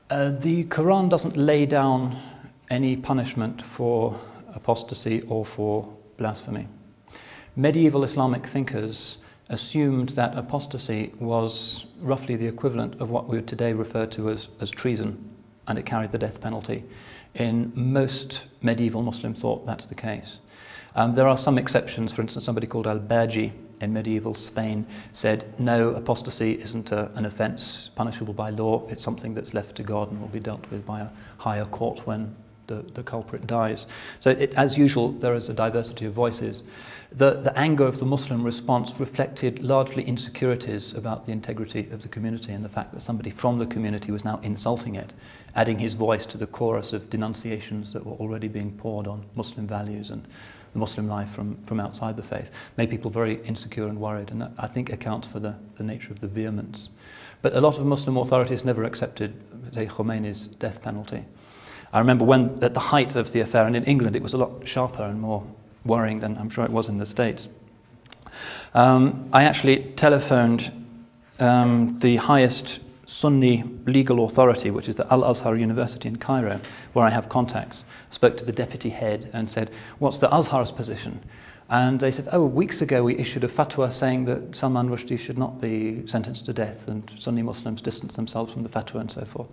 The Qur'an doesn't lay down any punishment for apostasy or for blasphemy. Medieval Islamic thinkers assumed that apostasy was roughly the equivalent of what we would today refer to as treason, and it carried the death penalty. In most medieval Muslim thought that's the case. There are some exceptions. For instance, somebody called al-Baji in medieval Spain said, no, apostasy isn't an offence punishable by law, it's something that's left to God and will be dealt with by a higher court when the culprit dies. So as usual, there is a diversity of voices. The anger of the Muslim response reflected largely insecurities about the integrity of the community and the fact that somebody from the community was now insulting it, adding his voice to the chorus of denunciations that were already being poured on Muslim values and the Muslim life from outside the faith, made people very insecure and worried, and that, I think, accounts for the nature of the vehemence. But a lot of Muslim authorities never accepted, say, Khomeini's death penalty. I remember when, at the height of the affair, and in England it was a lot sharper and more worrying than I'm sure it was in the States. I actually telephoned the highest Sunni legal authority, which is the Al-Azhar University in Cairo, where I have contacts. Spoke to the deputy head and said, what's the Azhar's position? And they said, oh, weeks ago we issued a fatwa saying that Salman Rushdie should not be sentenced to death, and Sunni Muslims distance themselves from the fatwa and so forth.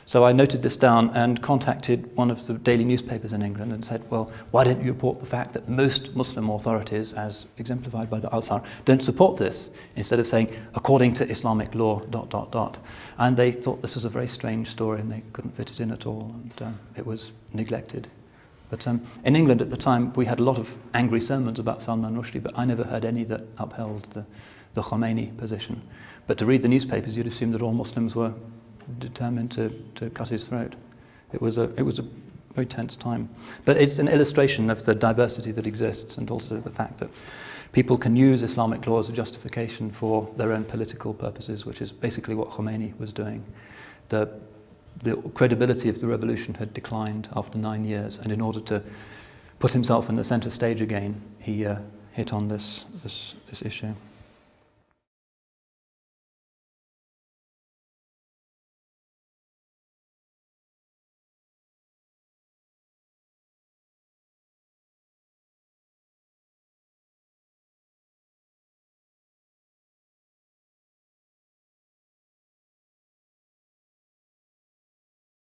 So I noted this down and contacted one of the daily newspapers in England and said, well, why don't you report the fact that most Muslim authorities, as exemplified by the Azhar, don't support this, instead of saying, according to Islamic law, ... And they thought this was a very strange story and they couldn't fit it in at all, and it was neglected. But in England at the time, we had a lot of angry sermons about Salman Rushdie, but I never heard any that upheld the Khomeini position. But to read the newspapers, you'd assume that all Muslims were determined to cut his throat. It was a very tense time. But it's an illustration of the diversity that exists, and also the fact that people can use Islamic law as a justification for their own political purposes, which is basically what Khomeini was doing. The credibility of the revolution had declined after 9 years, and in order to put himself in the center stage again, he hit on this issue.